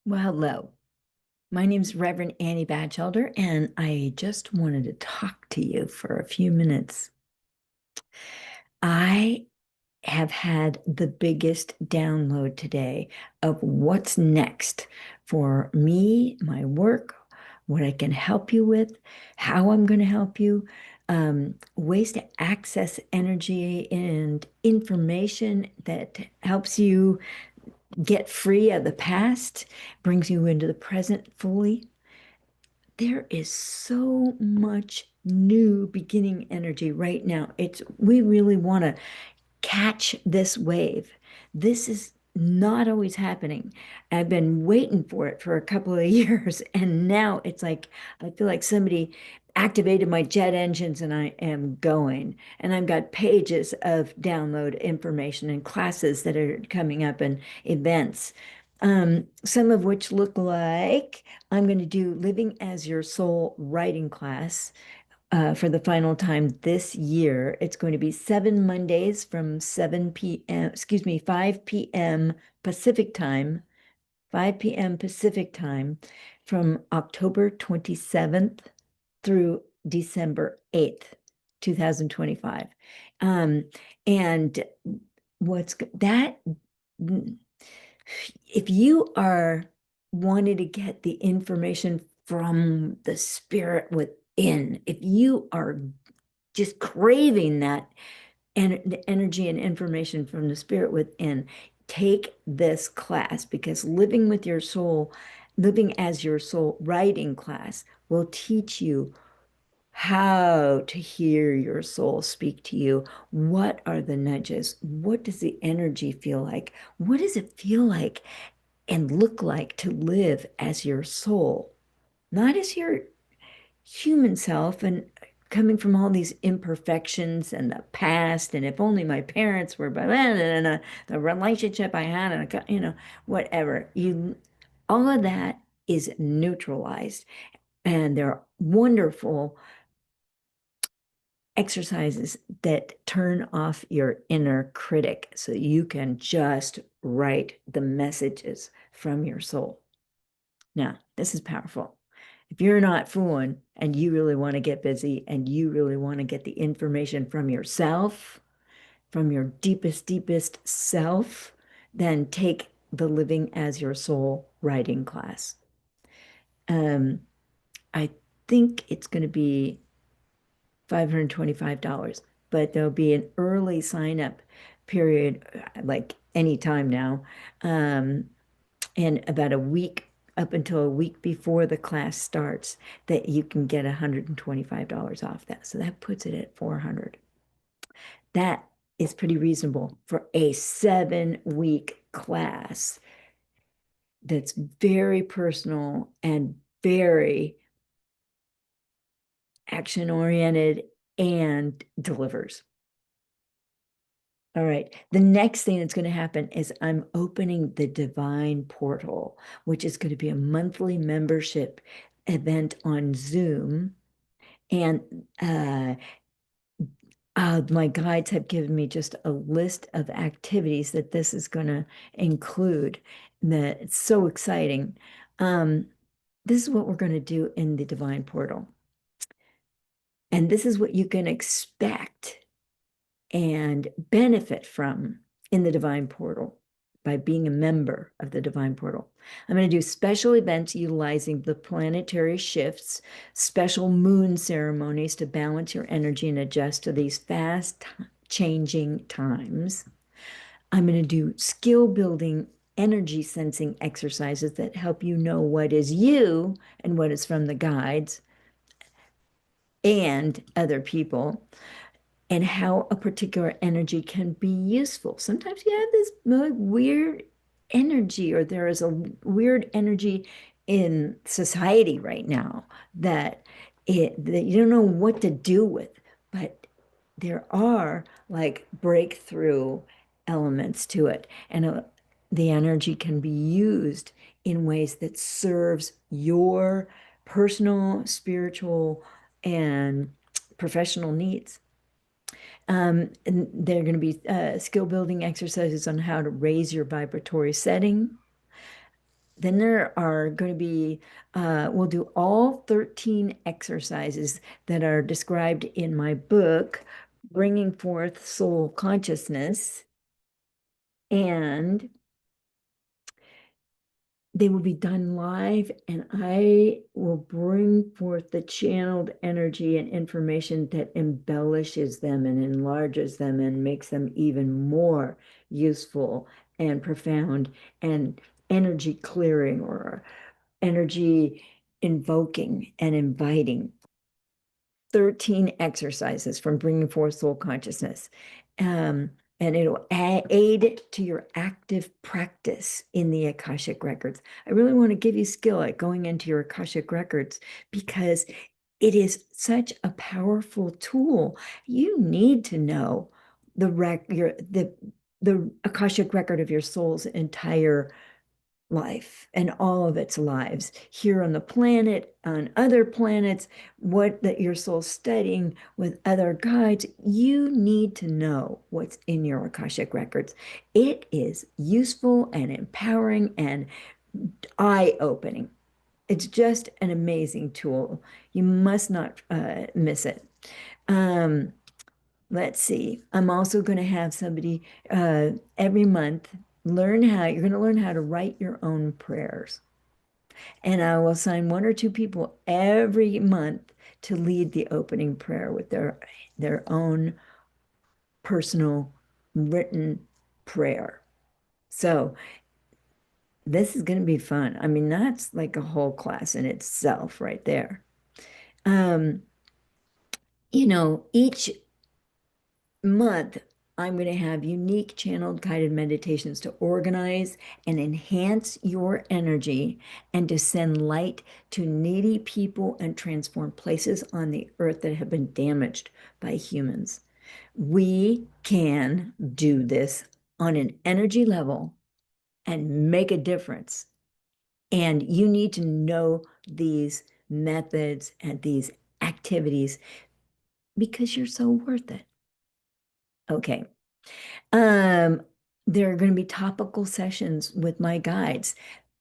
Well, hello. My name's Reverend Annie Batchelder, and I just wanted to talk to you for a few minutes. I have had the biggest download today of what's next for me, my work, what I can help you with, how I'm going to help you, ways to access energy and information that helps you get free of the past, brings you into the present fully. There is so much new beginning energy right now. We really want to catch this wave. This is not always happening. I've been waiting for it for a couple of years, and now it's like I feel like somebody activated my jet engines and I am going. And I've got pages of download information and classes that are coming up and events. Some of which look like I'm going to do Living as Your Soul writing class for the final time this year. It's going to be 7 Mondays from 7 p.m., excuse me, 5 p.m. Pacific time, 5 p.m. Pacific time from October 27th through December 8th, 2025. Um, and what's that? If you are wanting to get the information from the spirit within, if you are just craving that energy and information from the spirit within, take this class because living as your soul writing class will teach you how to hear your soul speak to you. What are the nudges? What does the energy feel like? What does it feel like and look like to live as your soul, not as your human self and coming from all these imperfections and the past, and if only my parents were, but the relationship I had, and whatever. All of that is neutralized, and there are wonderful exercises that turn off your inner critic so you can just write the messages from your soul. Now, this is powerful. If you're not fooling and you really want to get busy and you really want to get the information from yourself, from your deepest, deepest self, then take the Living as Your Soul writing class. Um, I think it's going to be $525, but there'll be an early sign up period, like any time now. And about a week up until a week before the class starts that you can get $125 off that. So that puts it at 400. That is pretty reasonable for a 7 week class that's very personal and very action oriented and delivers. All right. The next thing that's going to happen is I'm opening the Divine Portal, which is going to be a monthly membership event on Zoom. And my guides have given me just a list of activities that this is going to include. That it's so exciting. Um, this is what we're going to do in the Divine Portal. And this is what you can expect and benefit from in the Divine Portal by being a member of the Divine Portal. I'm going to do special events utilizing the planetary shifts, special moon ceremonies to balance your energy and adjust to these fast changing times. I'm going to do skill building energy sensing exercises that help you know what is you and what is from the guides and other people, and how a particular energy can be useful. Sometimes you have this really weird energy, or there is a weird energy in society right now that you don't know what to do with, but there are like breakthrough elements to it, and the energy can be used in ways that serves your personal, spiritual, and professional needs. And there are going to be skill building exercises on how to raise your vibratory setting, Then there are going to be, we'll do all 13 exercises that are described in my book, Bringing Forth Soul Consciousness. And they will be done live, and I will bring forth the channeled energy and information that embellishes them and enlarges them and makes them even more useful and profound and energy clearing or energy invoking and inviting. 13 exercises from bringing forth soul consciousness. Um, and it'll aid to your active practice in the Akashic Records. I really want to give you skill at going into your Akashic Records because it is such a powerful tool. You need to know the Akashic record of your soul's entire life and all of its lives here on the planet, on other planets, what that your soul's studying with other guides. You need to know what's in your Akashic records. It is useful and empowering and eye-opening. It's just an amazing tool. You must not miss it. Um, let's see. I'm also going to have somebody every month you're going to learn how to write your own prayers. And I will assign one or two people every month to lead the opening prayer with their own personal written prayer. So this is going to be fun. I mean, that's like a whole class in itself right there. Um, each month, I'm going to have unique channeled guided meditations to organize and enhance your energy and to send light to needy people and transform places on the earth that have been damaged by humans. We can do this on an energy level and make a difference. And you need to know these methods and these activities because you're so worth it. Okay. Um, there are going to be topical sessions with my guides.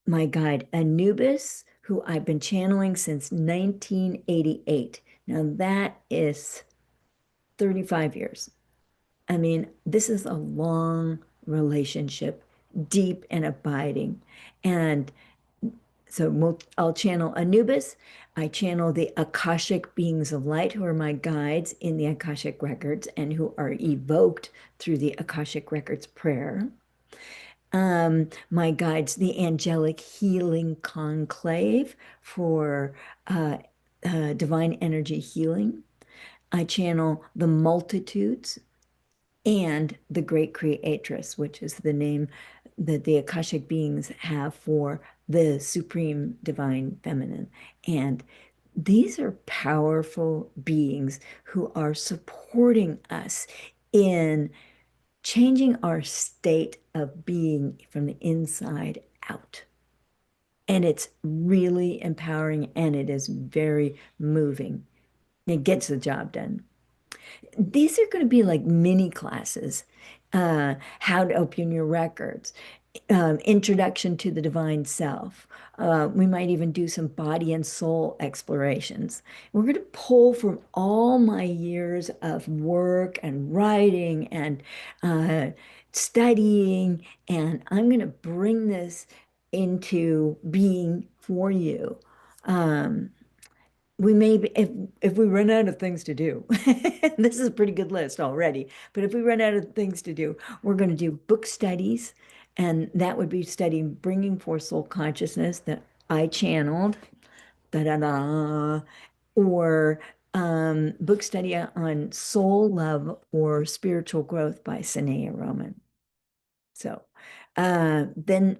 My guide, Anubis, who I've been channeling since 1988. Now that is 35 years. I mean, this is a long relationship, deep and abiding. And so I'll channel Anubis. I channel the Akashic Beings of Light, who are my guides in the Akashic Records and who are evoked through the Akashic Records prayer. My guides, the Angelic Healing Conclave for divine energy healing. I channel the Multitudes and the Great Creatress, which is the name that the Akashic beings have for the Supreme Divine Feminine. And these are powerful beings who are supporting us in changing our state of being from the inside out. And it's really empowering and it is very moving. It gets the job done. These are going to be like mini classes, how to open your records, introduction to the divine self. We might even do some body and soul explorations. We're going to pull from all my years of work and writing and uh, studying, and I'm going to bring this into being for you. Um, we may be, if we run out of things to do, this is a pretty good list already, but if we run out of things to do, we're going to do book studies, and that would be studying Bringing Forth Soul Consciousness that I channeled, da-da-da, or book study on soul love or spiritual growth by Sanaya Roman. So then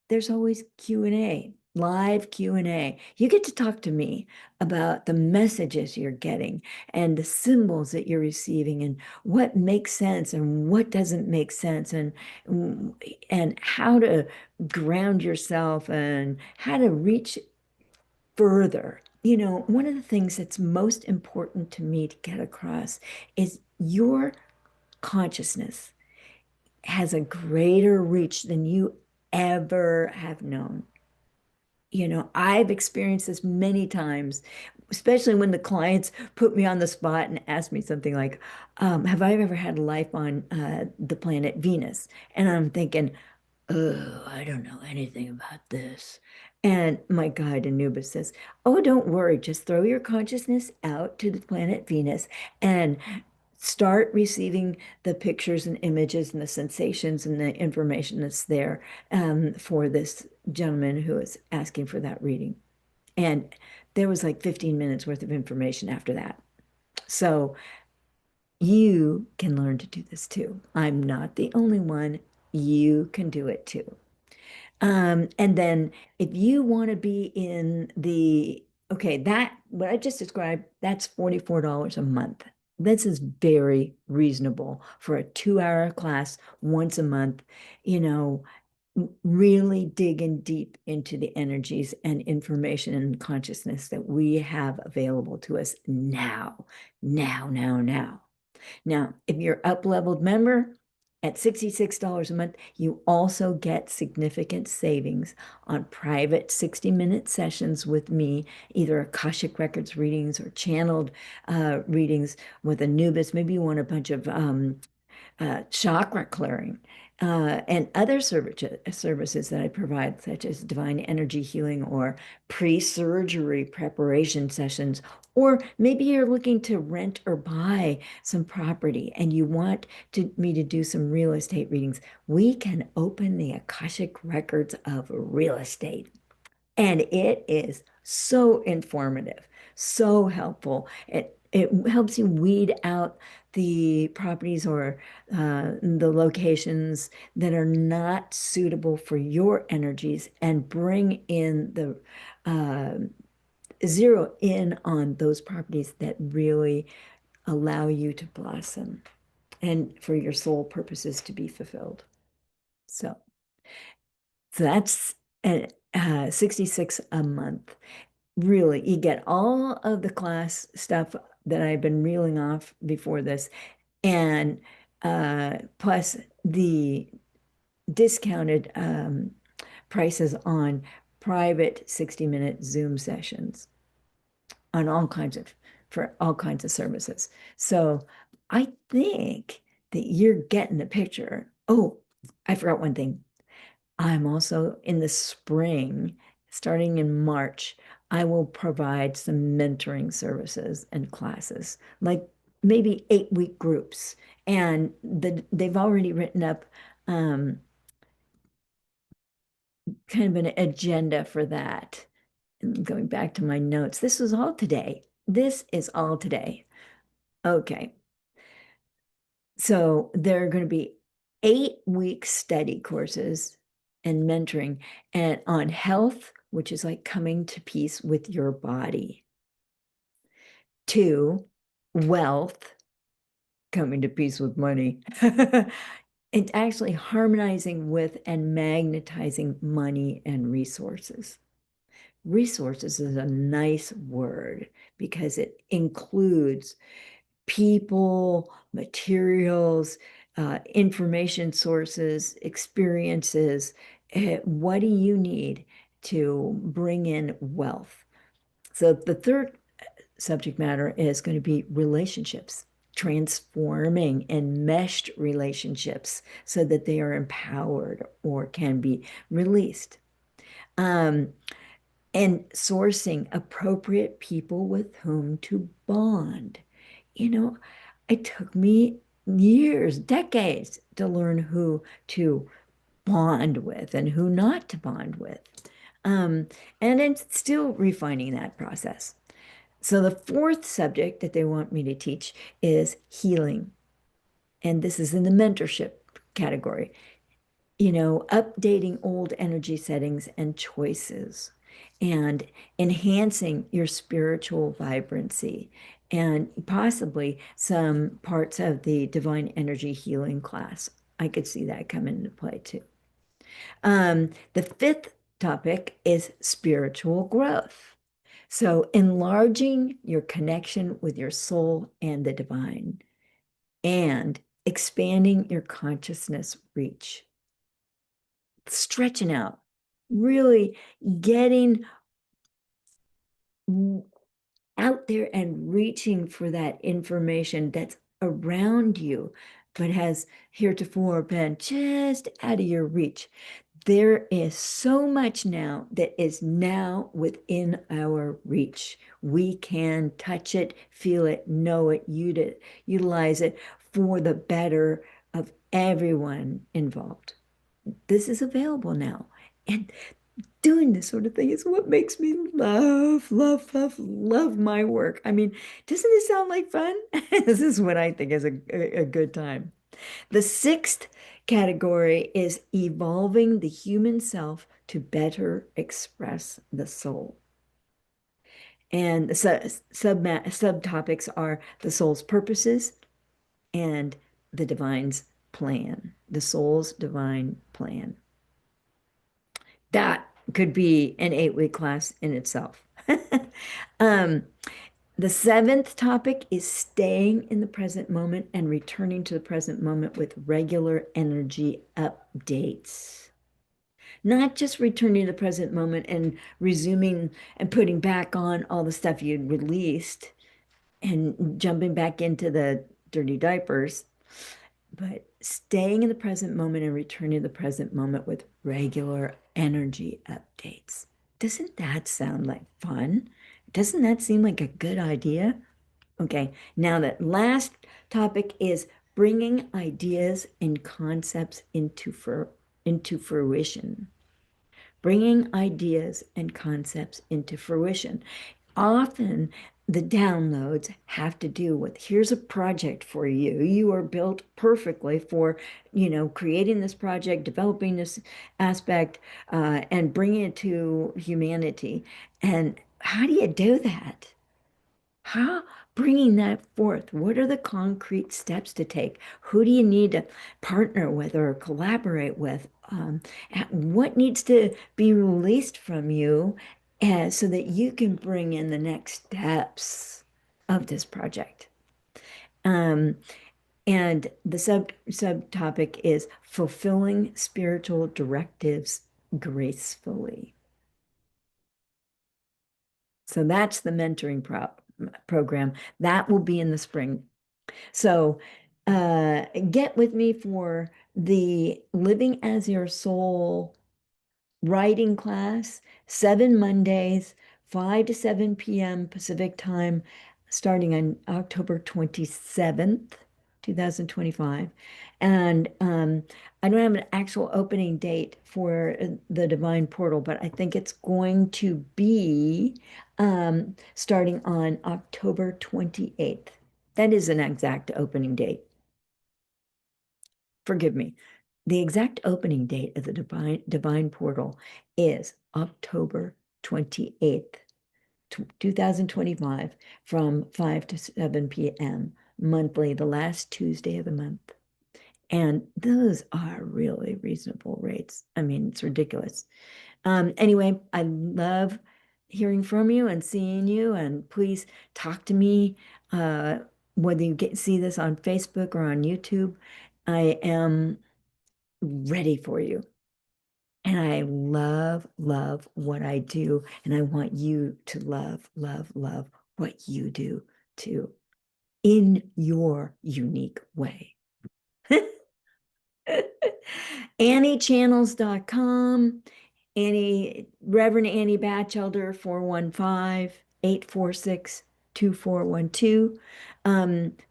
there's always Q&A, live Q&A. You get to talk to me about the messages you're getting and the symbols that you're receiving and what makes sense and what doesn't make sense and how to ground yourself and how to reach further. One of the things that's most important to me to get across is your consciousness has a greater reach than you ever have known. I've experienced this many times, especially when the clients put me on the spot and ask me something like, have I ever had life on the planet Venus? And I'm thinking, oh, I don't know anything about this. And my guide Anubis says, oh, don't worry, just throw your consciousness out to the planet Venus and start receiving the pictures and images and the sensations and the information that's there for this gentleman who is asking for that reading. And there was like 15 minutes worth of information after that. So you can learn to do this too. I'm not the only one. You can do it too. And then if you want to be in okay, that what I just described, that's $44 a month. This is very reasonable for a 2-hour class once a month, you know, really digging deep into the energies and information and consciousness that we have available to us now, now, now, now. Now, if you're up-leveled member at $66 a month, you also get significant savings on private 60-minute sessions with me, either Akashic Records readings or channeled readings with Anubis. Maybe you want a bunch of chakra clearing, and other services that I provide, such as divine energy healing or pre-surgery preparation sessions. Or maybe you're looking to rent or buy some property and you want me to do some real estate readings. We can open the Akashic Records of real estate. And it is so informative, so helpful. It helps you weed out the properties or the locations that are not suitable for your energies and bring in the uh, zero in on those properties that really allow you to blossom and for your soul purposes to be fulfilled. So, so that's 66 a month. Really, you get all of the class stuff that I've been reeling off before this, and plus the discounted prices on private 60-minute Zoom sessions on for all kinds of services. So I think that you're getting the picture. Oh, I forgot one thing. I'm also in the spring, starting in March, I will provide some mentoring services and classes, like maybe 8-week groups. And they've already written up kind of an agenda for that. And going back to my notes, this is all today. This is all today. Okay. So there are going to be 8-week study courses and mentoring and on health, which is like coming to peace with your body. 2, wealth, coming to peace with money. It's actually harmonizing with and magnetizing money and resources. Resources is a nice word because it includes people, materials, information sources, experiences. What do you need to bring in wealth? So the third subject matter is going to be relationships, transforming enmeshed relationships so that they are empowered or can be released. Um, and sourcing appropriate people with whom to bond. You know, it took me years, decades to learn who to bond with and who not to bond with. And it's still refining that process. So the fourth subject that they want me to teach is healing. And this is in the mentorship category. Updating old energy settings and choices and enhancing your spiritual vibrancy and possibly some parts of the divine energy healing class. I could see that come into play too. The fifth topic is spiritual growth. So enlarging your connection with your soul and the divine and expanding your consciousness reach, stretching out, really getting out there and reaching for that information that's around you, but has heretofore been just out of your reach. There is so much now that is now within our reach. We can touch it, feel it, know it, utilize it for the better of everyone involved. This is available now. And doing this sort of thing is what makes me love, love, love, love my work. I mean, doesn't it sound like fun? This is what I think is a good time. The sixth category is evolving the human self to better express the soul. And the subtopics are the soul's purposes and the divine's plan, the soul's divine plan. That could be an 8-week class in itself. um, the seventh topic is staying in the present moment and returning to the present moment with regular energy updates. Not just returning to the present moment and resuming and putting back on all the stuff you'd released and jumping back into the dirty diapers, but staying in the present moment and returning to the present moment with regular energy updates. Doesn't that sound like fun? Doesn't that seem like a good idea? Okay, now that last topic is bringing ideas and concepts into fruition. Bringing ideas and concepts into fruition. Often the downloads have to do with here's a project for you. You are built perfectly for, creating this project, developing this aspect, and bringing it to humanity. And how do you do that? How bringing that forth? What are the concrete steps to take? Who do you need to partner with or collaborate with? What needs to be released from you so that you can bring in the next steps of this project? Um, and the subtopic is fulfilling spiritual directives gracefully. So that's the mentoring program. That will be in the spring. So get with me for the Living as Your Soul writing class, 7 Mondays, 5 to 7 p.m. Pacific time, starting on October 27th, 2025. And I don't have an actual opening date for the Divine Portal, but I think it's going to be starting on October 28th. That is an exact opening date. Forgive me. The exact opening date of the Divine Portal is October 28th, 2025, from 5 to 7 p.m. monthly, the last Tuesday of the month. And those are really reasonable rates. I mean, it's ridiculous. Anyway, I love hearing from you and seeing you, and please talk to me, whether you see this on Facebook or on YouTube. I am ready for you. And I love, love what I do. And I want you to love, love, love what you do too, in your unique way. AnnieChannels.com, Reverend Annie Batchelder, 415-846-2412.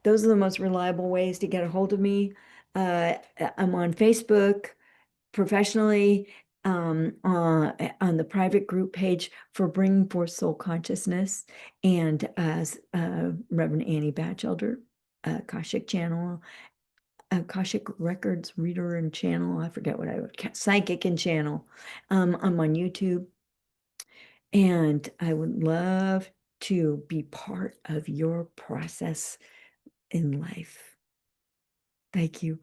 Those are the most reliable ways to get a hold of me. I'm on Facebook professionally, on the private group page for Bringing Forth Soul Consciousness, and as Reverend Annie Batchelder, Akashic Channel, Akashic Records reader and channel. I forget what I would psychic and channel. I'm on YouTube, and I would love to be part of your process in life. Thank you.